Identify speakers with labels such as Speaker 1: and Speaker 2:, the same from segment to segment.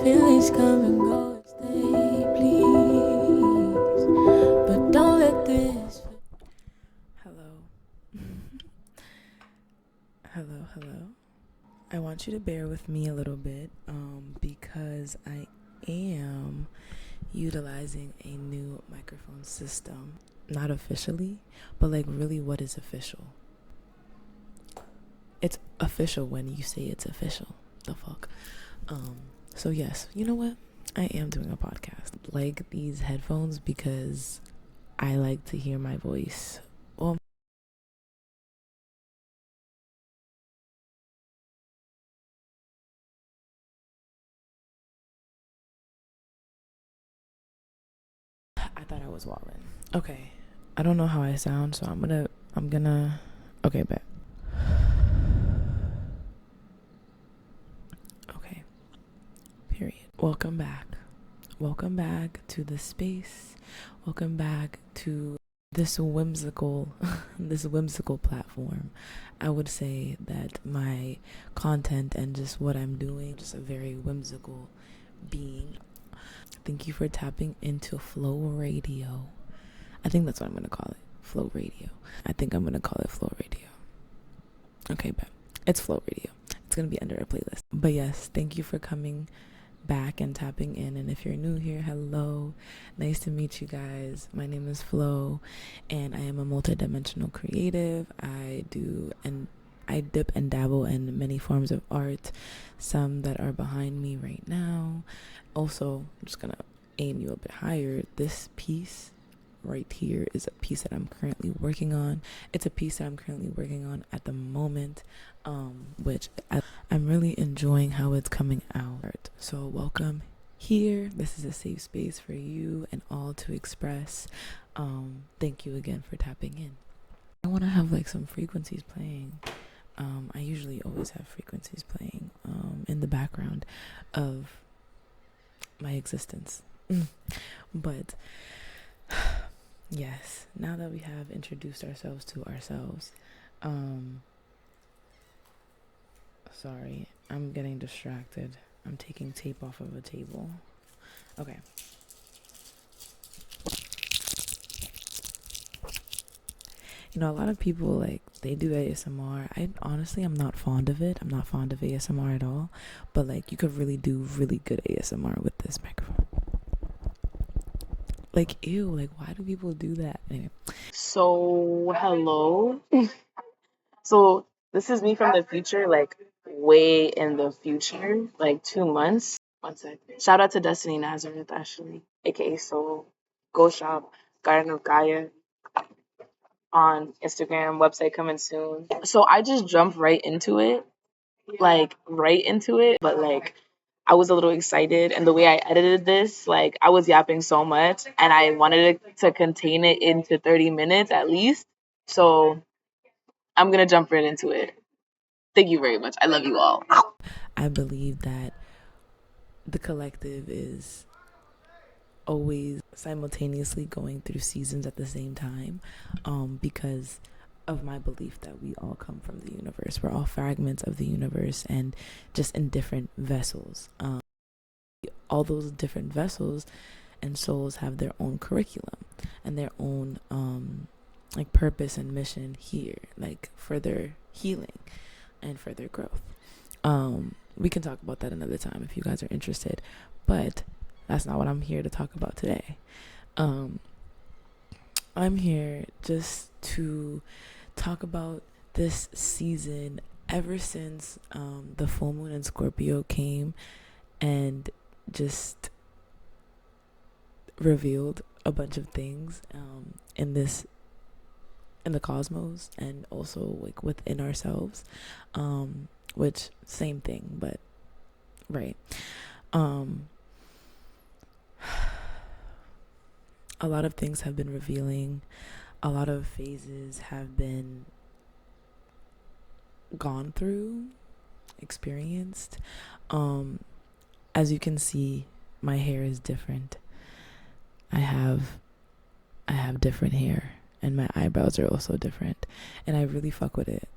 Speaker 1: Feelings come and go, stay, please. But don't let this.
Speaker 2: Hello. hello. I want you to bear with me a little bit because I am utilizing a new microphone system. Not officially, but like really what is official? It's official when you say it's official. The fuck? So yes, you know what? I am doing a podcast. Like these headphones because I like to hear my voice. Well, I thought I was walling. Okay. I don't know how I sound, so I'm gonna okay, bet. Okay. Period. Welcome back. Welcome back to the space. Welcome back to this whimsical this whimsical platform. I would say that my content and just what I'm doing just a very whimsical being. Thank you for tapping into Flow Radio. I think that's what I'm gonna call it. Flow Radio. I think I'm gonna call it Flow Radio. Okay, but it's Flow Radio. It's gonna be under a playlist. But yes, thank you for coming back and tapping in. And if you're new here, hello. Nice to meet you guys. My name is Flo, and I am a multidimensional creative. I dip and dabble in many forms of art, some that are behind me right now. Also, I'm just gonna aim you a bit higher. This piece right here is a piece that I'm currently working on. It's a piece that I'm currently working on at the moment, which I'm really enjoying how it's coming out. So welcome here. This is a safe space for you and all to express. Thank you again for tapping in. I want to have like some frequencies playing. I usually always have frequencies playing in the background of my existence. But yes, now that we have introduced ourselves to ourselves, sorry, I'm getting distracted. I'm taking tape off of a table. Okay. You know, a lot of people like they do ASMR. I'm not fond of it. I'm not fond of ASMR at all. But like you could really do really good ASMR with this microphone. Like ew, like why do people do that? Anyway.
Speaker 3: So, hello. So, this is me from the future, like way in the future, like 2 months. One sec. Shout out to Destiny Nazareth, actually, aka Soul. Go shop, Garden of Gaia on Instagram, website coming soon. So, I just jumped right into it, but like, I was a little excited, and the way I edited this, like, I was yapping so much, and I wanted to contain it into 30 minutes at least. So, I'm gonna jump right into it. Thank you very much. I love you all.
Speaker 2: I believe that the collective is always simultaneously going through seasons at the same time, because of my belief that we all come from the universe. We're all fragments of the universe and just in different vessels. All those different vessels and souls have their own curriculum and their own like purpose and mission here, like for their healing and for their growth. We can talk about that another time if you guys are interested, but that's not what I'm here to talk about today. I'm here just to talk about this season ever since the full moon in Scorpio came and just revealed a bunch of things in the cosmos and also like within ourselves, which same thing, but right. A lot of things have been revealing. A lot of phases have been gone through, experienced. As you can see, my hair is different. I have different hair, and my eyebrows are also different, and I really fuck with it.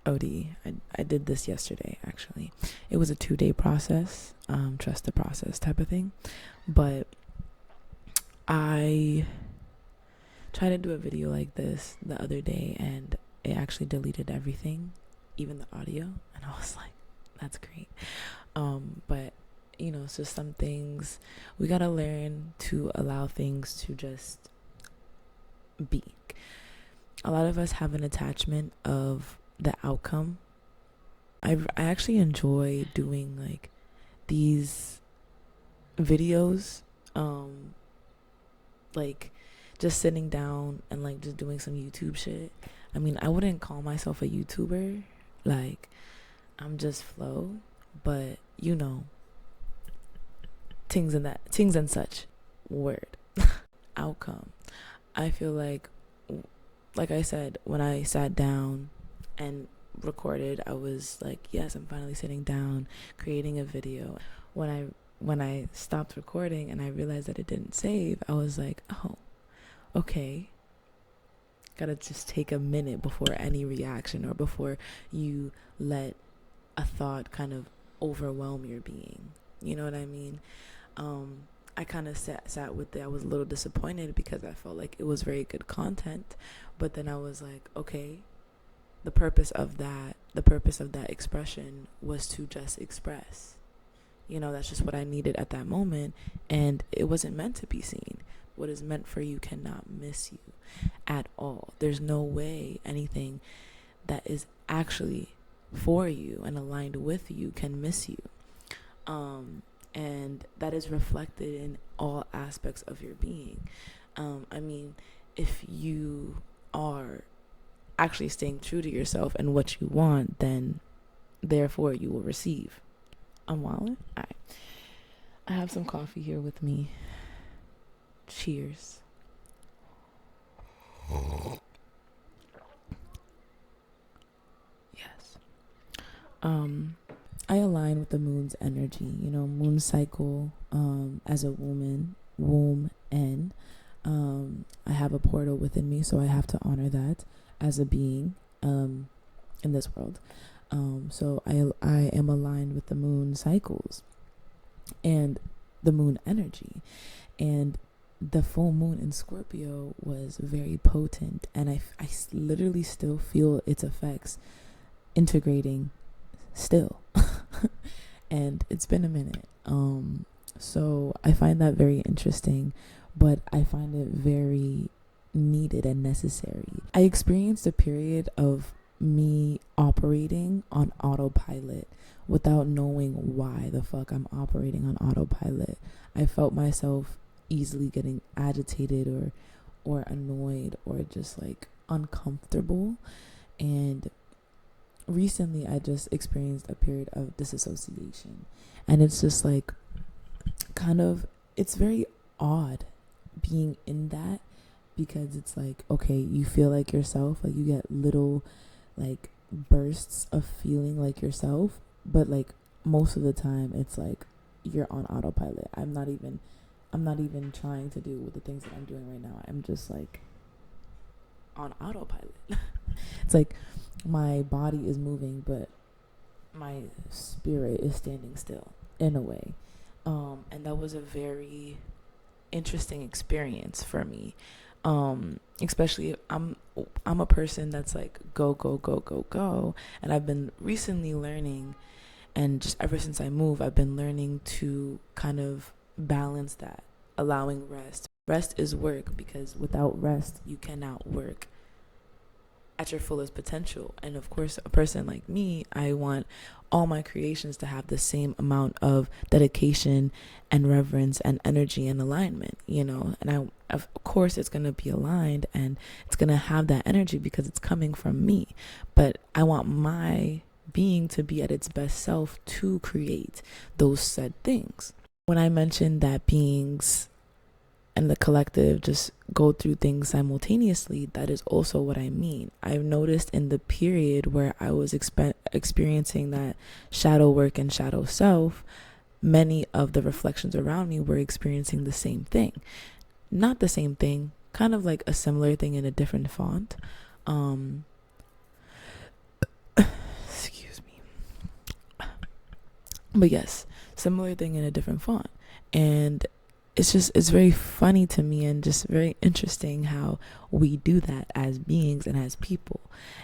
Speaker 2: I did this yesterday, actually. It was a 2-day process, trust the process type of thing. But I tried to do a video like this the other day, and it actually deleted everything, even the audio. And I was like, that's great. But, so some things, we got to learn to allow things to just be. A lot of us have an attachment of the outcome. I actually enjoy doing like these videos, like just sitting down and like just doing some YouTube shit. I mean, I wouldn't call myself a YouTuber, like I'm just flow, but things and such. Word. Outcome. I feel like I said, when I sat down and recorded, I was like, yes, I'm finally sitting down, creating a video. When I stopped recording and I realized that it didn't save, I was like, oh, okay. Gotta just take a minute before any reaction, or before you let a thought kind of overwhelm your being. You know what I mean? I kind of sat with it. I was a little disappointed because I felt like it was very good content, but then I was like, okay, the purpose of that expression was to just express. That's just what I needed at that moment, and it wasn't meant to be seen. What is meant for you cannot miss you at all. There's no way anything that is actually for you and aligned with you can miss you. And that is reflected in all aspects of your being. I mean, if you are actually staying true to yourself and what you want, then therefore you will receive. I'm wildin'. All right. I have some coffee here with me. Cheers. Yes. I align with the moon's energy, moon cycle, as a woman, womb, and I have a portal within me, so I have to honor that as a being in this world. So I am aligned with the moon cycles and the moon energy, and the full moon in Scorpio was very potent, and I literally still feel its effects integrating still. And it's been a minute. So I find that very interesting, but I find it very needed and necessary. I experienced a period of me operating on autopilot without knowing why the fuck I'm operating on autopilot. I felt myself easily getting agitated or annoyed or just like uncomfortable, and recently I just experienced a period of disassociation, and it's just like it's very odd being in that, because it's like, okay, you feel like yourself, like you get little like bursts of feeling like yourself, but like most of the time it's like you're on autopilot. I'm not even trying to do with the things that I'm doing right now. I'm just like on autopilot. It's like my body is moving, but my spirit is standing still in a way. And that was a very interesting experience for me. Especially I'm a person that's like go, and I've been recently learning, and just ever since I moved, I've been learning to kind of balance that, allowing rest. Rest is work, because without rest you cannot work at your fullest potential. And of course, a person like me, I want all my creations to have the same amount of dedication and reverence and energy and alignment, and of course it's going to be aligned and it's going to have that energy because it's coming from me. But I want my being to be at its best self to create those said things. When I mentioned that beings and the collective just go through things simultaneously, that is also what I mean. I've noticed in the period where I was experiencing that shadow work and shadow self, many of the reflections around me were experiencing the same thing. Not the same thing, kind of like a similar thing in a different font. But yes, similar thing in a different font. And it's very funny to me and just very interesting how we do that as beings and as people.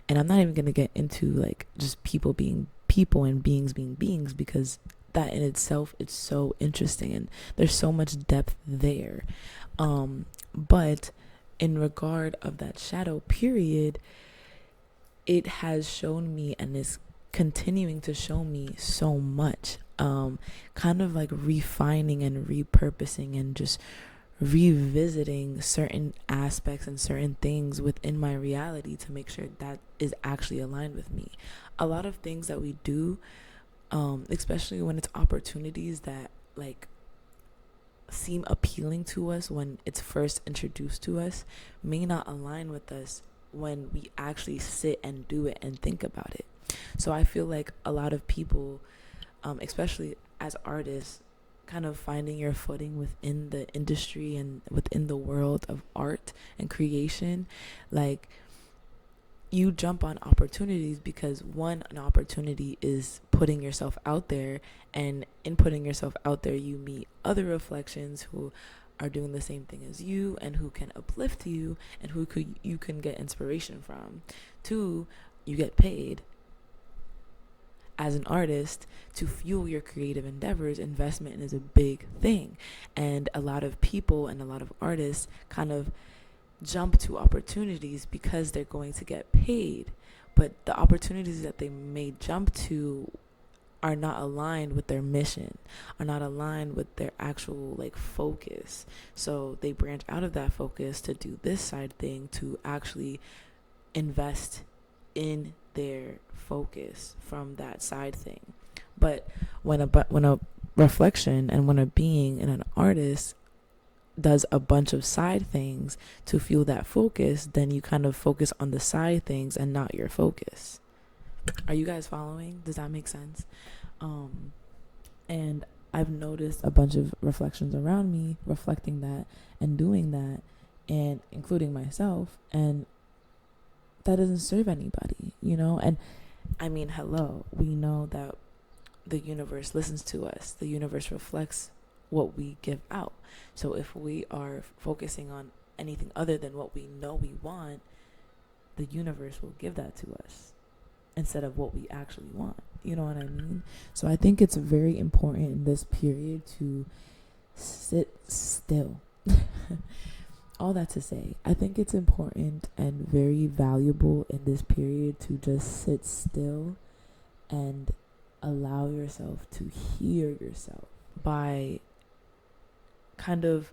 Speaker 2: And I'm not even going to get into like just people being people and beings being beings, because that in itself, it's so interesting and there's so much depth there. But in regard of that shadow period, it has shown me and is continuing to show me so much, kind of like refining and repurposing and just revisiting certain aspects and certain things within my reality to make sure that is actually aligned with me. A lot of things that we do, especially when it's opportunities that like seem appealing to us when it's first introduced to us, may not align with us when we actually sit and do it and think about it. So I feel like a lot of people, especially as artists, kind of finding your footing within the industry and within the world of art and creation, like you jump on opportunities because one, an opportunity is putting yourself out there, and in putting yourself out there you meet other reflections who are doing the same thing as you and who can uplift you and you can get inspiration from. Two, you get paid as an artist to fuel your creative endeavors. Investment is a big thing, and a lot of people and a lot of artists kind of jump to opportunities because they're going to get paid, but the opportunities that they may jump to are not aligned with their mission, are not aligned with their actual like focus. So they branch out of that focus to do this side thing, to actually invest in their focus from that side thing. But when a reflection and when a being and an artist does a bunch of side things to fuel that focus, then you kind of focus on the side things and not your focus. Are you guys following? Does that make sense? And I've noticed a bunch of reflections around me reflecting that and doing that, and including myself, and that doesn't serve anybody, you know? And I mean, hello, we know that the universe listens to us. The universe reflects what we give out. So if we are focusing on anything other than what we know we want, the universe will give that to us instead of what we actually want. You know what I mean? So I think it's very important in this period to sit still. All that to say, I think it's important and very valuable in this period to just sit still and allow yourself to hear yourself by kind of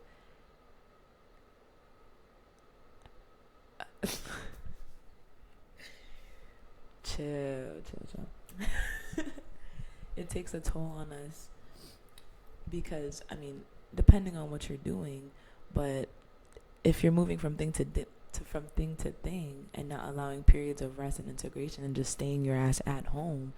Speaker 2: chill. It takes a toll on us because, I mean, depending on what you're doing, but if you're moving from thing to thing and not allowing periods of rest and integration and just staying your ass at home,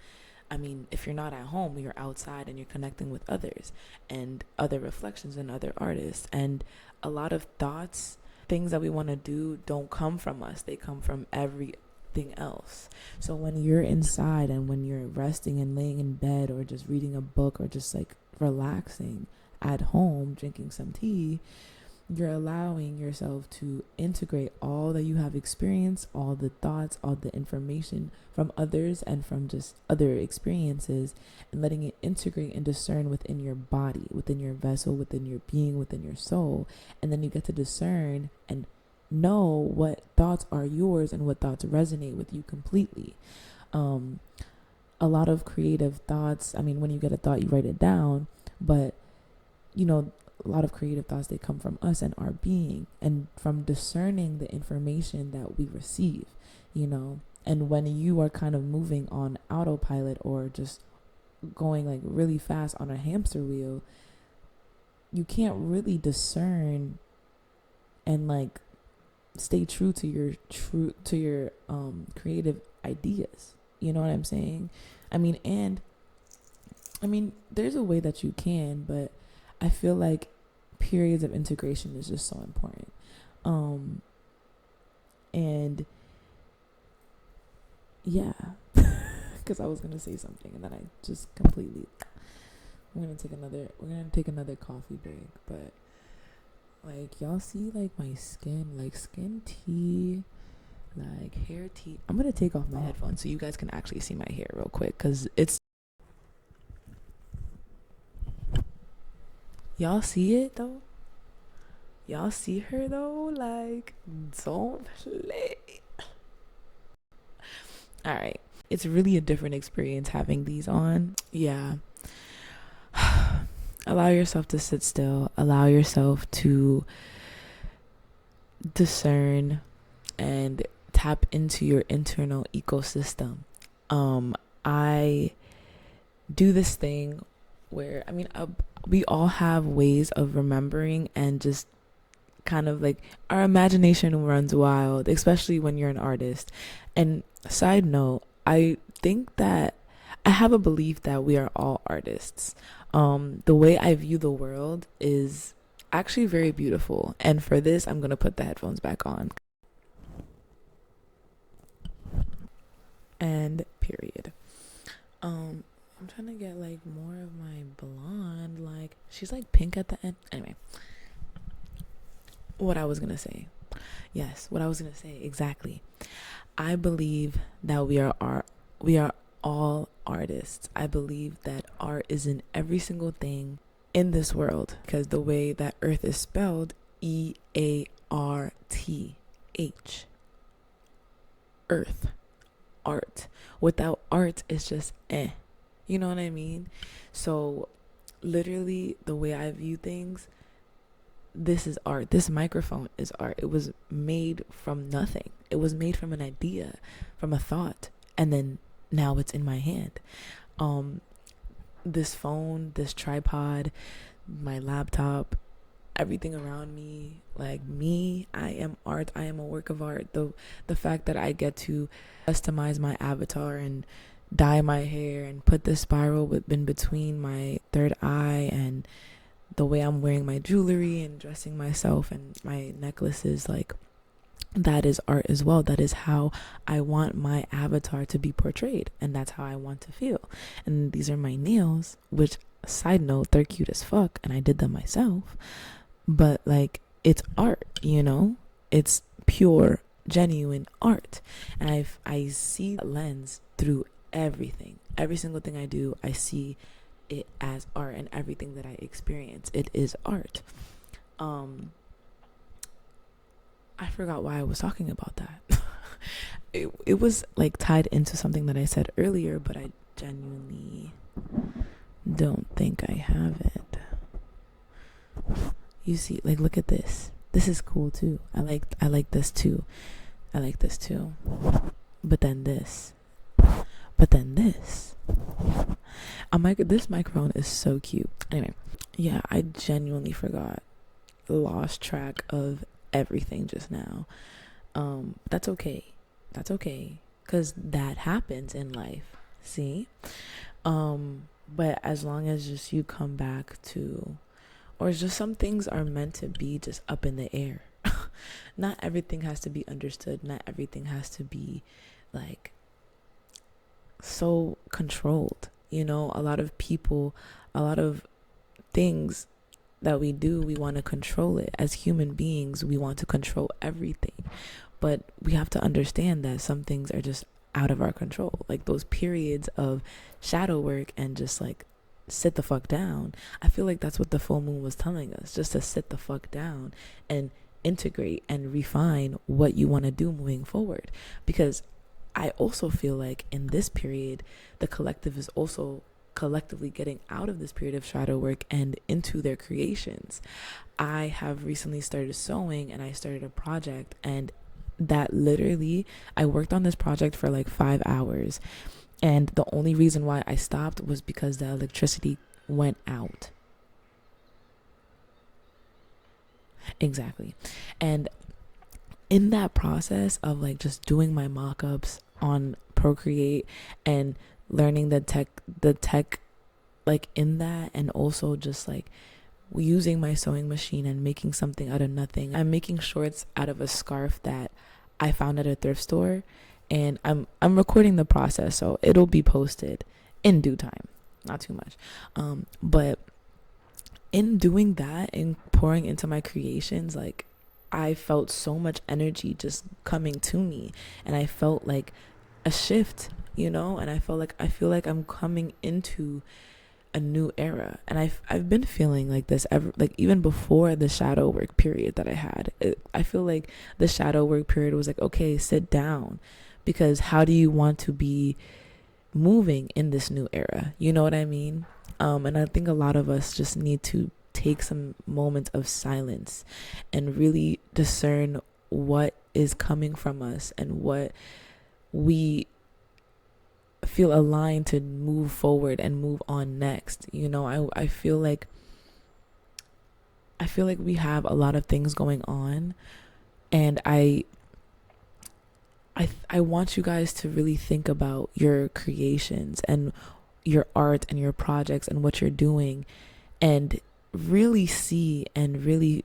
Speaker 2: I mean, if you're not at home, you're outside and you're connecting with others and other reflections and other artists. And a lot of thoughts, things that we want to do don't come from us. They come from everything else. So when you're inside and when you're resting and laying in bed or just reading a book or just like relaxing at home, drinking some tea, you're allowing yourself to integrate all that you have experienced, all the thoughts, all the information from others and from just other experiences, and letting it integrate and discern within your body, within your vessel, within your being, within your soul. And then you get to discern and know what thoughts are yours and what thoughts resonate with you completely. A lot of creative thoughts, I mean, when you get a thought, you write it down, but you know, a lot of creative thoughts, they come from us and our being and from discerning the information that we receive, you know. And when you are kind of moving on autopilot or just going like really fast on a hamster wheel, you can't really discern and like stay true to your creative ideas. You know what I'm saying? I mean, there's a way that you can, but I feel like periods of integration is just so important. And yeah, because I was going to say something and then I just completely we're gonna take another coffee break, but like y'all see like my skin, like skin tea, like hair tea. I'm gonna take off my headphones so you guys can actually see my hair real quick, because it's, y'all see it though? Y'all see her though? Like, don't play. Alright. It's really a different experience having these on. Yeah. Allow yourself to sit still. Allow yourself to discern and tap into your internal ecosystem. I do this thing where, we all have ways of remembering, and just kind of like our imagination runs wild, especially when you're an artist. And side note, I think that I have a belief that we are all artists. The way I view the world is actually very beautiful. And for this, I'm going to put the headphones back on. And period. I'm trying to get like more of my blonde, like she's like pink at the end. Anyway, what I was going to say. Yes, what I was going to say exactly. I believe that we are all artists. I believe that art is in every single thing in this world, because the way that earth is spelled, EARTH, earth, art. Without art, it's just you know what I mean? So literally the way I view things, this is art. This microphone is art. It was made from nothing. It was made from an idea, from a thought, and then now it's in my hand. This phone, this tripod, my laptop, everything around me, like me, I am art. I am a work of art. The fact that I get to customize my avatar and dye my hair and put the spiral in between my third eye, and the way I'm wearing my jewelry and dressing myself and my necklaces, like, that is art as well. That is how I want my avatar to be portrayed, and that's how I want to feel. And these are my nails, which, side note, they're cute as fuck, and I did them myself. But like, it's art, you know? It's pure, genuine art. And I see that lens through everything. Every single thing I do, I see it as art, and everything that I experience, it is art. I forgot why I was talking about that. It was like tied into something that I said earlier, but I genuinely don't think I have it. You see, like, look at this. This is cool too. I like this too. I like this too. But then this. But then this. This microphone is so cute. Anyway, yeah, I genuinely lost track of everything just now. That's okay. That's okay, because that happens in life. See? But as long as just you come back to, or just some things are meant to be just up in the air. Not everything has to be understood. Not everything has to be like so controlled. You know, a lot of people, a lot of things that we do, we want to control it. As human beings, we want to control everything. But we have to understand that some things are just out of our control. Like those periods of shadow work and just like sit the fuck down. I feel like that's what the full moon was telling us, just to sit the fuck down and integrate and refine what you want to do moving forward. Because I also feel like in this period, the collective is also collectively getting out of this period of shadow work and into their creations. I have recently started sewing, and I started a project, and that literally, I worked on this project for like 5 hours, and the only reason why I stopped was because the electricity went out. Exactly. And in that process of like just doing my mock-ups on Procreate and learning the tech like in that, and also just like using my sewing machine and making something out of nothing. I'm making shorts out of a scarf that I found at a thrift store, and I'm recording the process, so it'll be posted in due time. not too much. But in doing that and pouring into my creations, like, I felt so much energy just coming to me, and I felt like a shift, and I feel like I'm coming into a new era. And I've been feeling like this ever, like, even before the shadow work period that I had. I feel like the shadow work period was like, okay, sit down, because how do you want to be moving in this new era? You know what I mean? And I think a lot of us just need to take some moments of silence and really discern what is coming from us and what we feel aligned to move forward and move on next. I feel like we have a lot of things going on, and I want you guys to really think about your creations and your art and your projects and what you're doing, and really see and really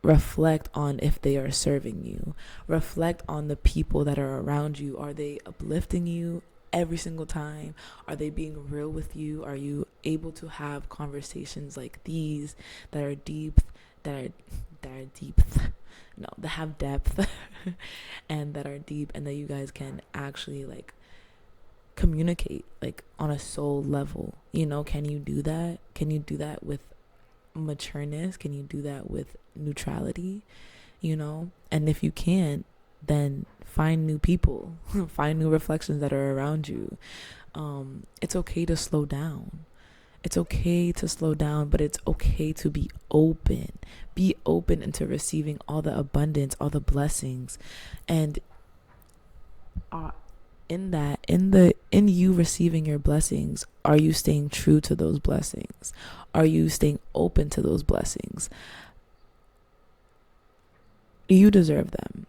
Speaker 2: reflect on if they are serving you. Reflect on the people that are around you. Are they uplifting you every single time? Are they being real with you? Are you able to have conversations like these that are deep, that have depth and that are deep, and that you guys can actually like communicate like on a soul level? Can you do that? Can you do that with matureness? Can you do that with neutrality? And if you can't, then find new people, find new reflections that are around you. It's okay to slow down. It's okay to slow down, but it's okay to be open. Be open into receiving all the abundance, all the blessings. And in you receiving your blessings, are you staying true to those blessings? Are you staying open to those blessings? You deserve them.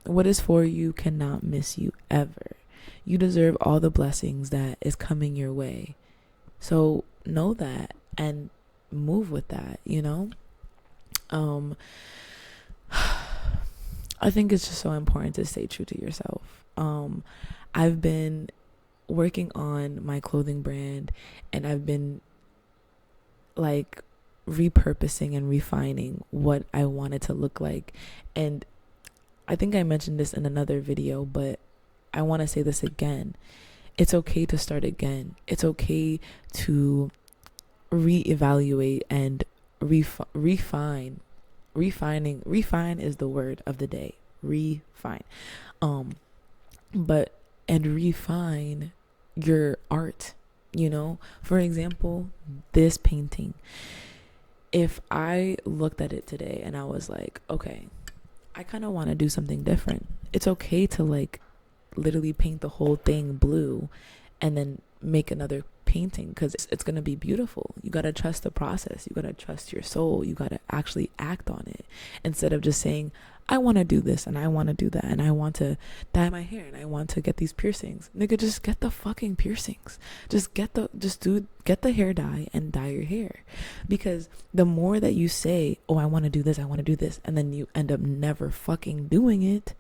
Speaker 2: What is for you cannot miss you ever. You deserve all the blessings that is coming your way. So know that and move with that, I think it's just so important to stay true to yourself. I've been working on my clothing brand, and I've been like repurposing and refining what I want it to look like. And I think I mentioned this in another video, but I want to say this again. It's okay to start again. It's okay to reevaluate and refine. Refine is the word of the day. Refine. And refine your art. For example, this painting. If I looked at it today and I was like, okay, I kind of want to do something different, it's okay to like literally paint the whole thing blue and then make another painting, because it's going to be beautiful. You got to trust the process. You got to trust your soul. You got to actually act on it, instead of just saying, I want to do this and I want to do that and I want to dye my hair and I want to get these piercings. Nigga, just get the fucking piercings. Just get the hair dye and dye your hair. Because the more that you say, oh, I want to do this, and then you end up never fucking doing it,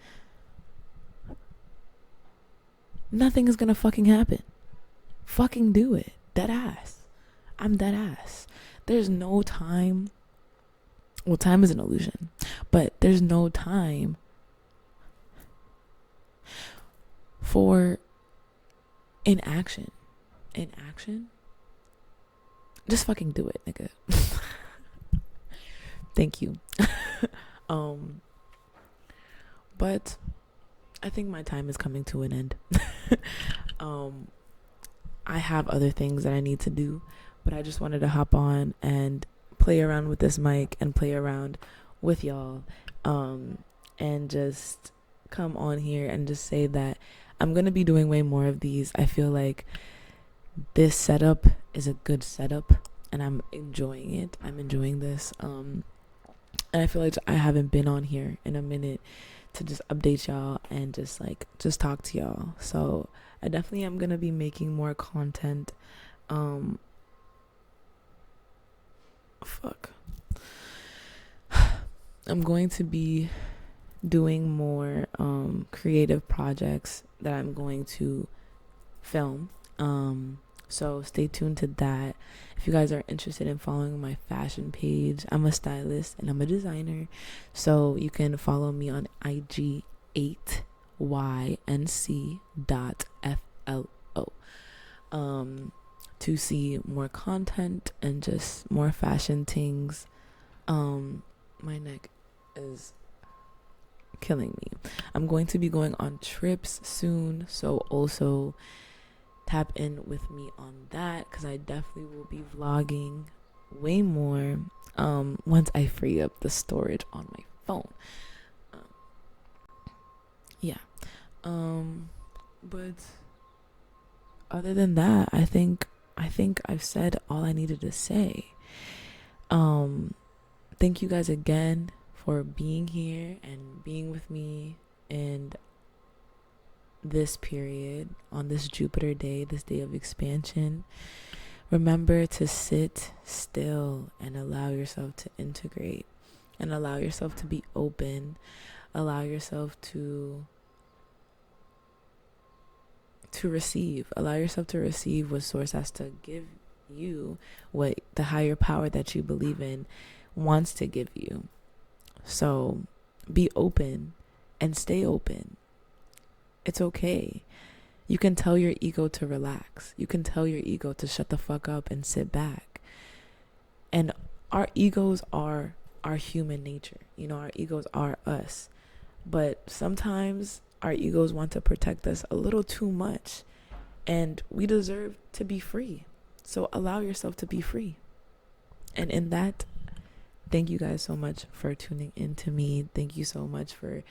Speaker 2: nothing is gonna fucking happen. Fucking do it. Dead ass. I'm dead ass. There's no time. Well, time is an illusion, but there's no time for inaction. Just fucking do it, nigga. Thank you. But I think my time is coming to an end. I have other things that I need to do, but I just wanted to hop on and play around with this mic and play around with y'all, and just come on here and just say that I'm going to be doing way more of these. I feel like this setup is a good setup and I'm enjoying it. I'm enjoying this. And I feel like I haven't been on here in a minute to just update y'all and just talk to y'all. So I definitely am going to be making more content. I'm going to be doing more creative projects that I'm going to film. So stay tuned to that. If you guys are interested in following my fashion page, I'm a stylist and I'm a designer. So you can follow me on IG 8ync.flo to see more content and just more fashion things. My neck is killing me. I'm going to be going on trips soon, so also tap in with me on that, because I definitely will be vlogging way more once I free up the storage on my phone. But other than that, I think I've said all I needed to say. Thank you guys again for being here and being with me in this period, on this Jupiter day, this day of expansion. Remember to sit still and allow yourself to integrate and allow yourself to be open. Allow yourself to receive. Allow yourself to receive what Source has to give you, what the higher power that you believe in wants to give you. So be open and stay open. It's okay. You can tell your ego to relax. You can tell your ego to shut the fuck up and sit back. And our egos are our human nature. You know, our egos are us. But sometimes our egos want to protect us a little too much. And we deserve to be free. So allow yourself to be free. And in that, thank you guys so much for tuning in to me. Thank you so much for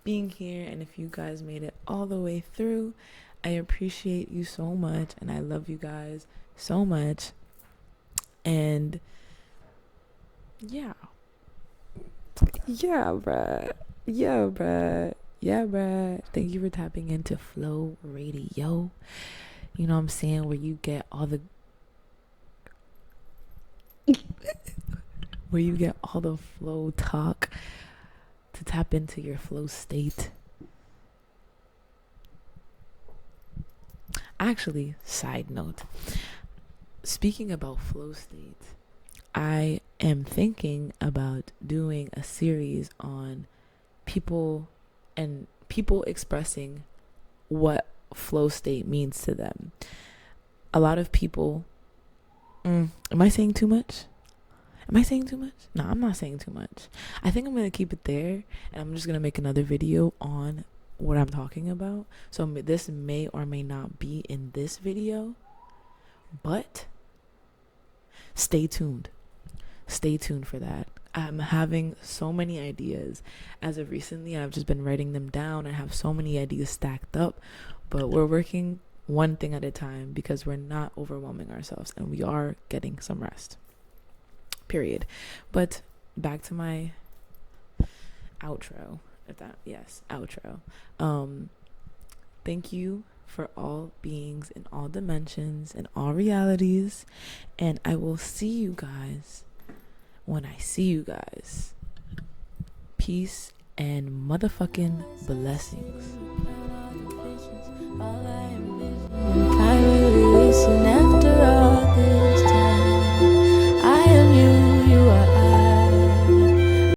Speaker 2: being here. And if you guys made it all the way through, I appreciate you so much. And I love you guys so much. And yeah, bruh. Thank you for tapping into Flow Radio. You know what I'm saying? Where you get all the flow talk to tap into your flow state. Actually, side note, speaking about flow state, I am thinking about doing a series on people expressing what flow state means to them. A lot of people, am I saying too much? No, I'm not saying too much. I think I'm going to keep it there, and I'm just going to make another video on what I'm talking about. So this may or may not be in this video, but stay tuned. Stay tuned for that. I'm having so many ideas. As of recently, I've just been writing them down. I have so many ideas stacked up, but we're working one thing at a time because we're not overwhelming ourselves and we are getting some rest. Period. But back to my outro. Outro. Thank you for all beings in all dimensions and all realities, and I will see you guys when I see you guys. Peace and motherfucking blessings.
Speaker 1: All I envision, finally listen.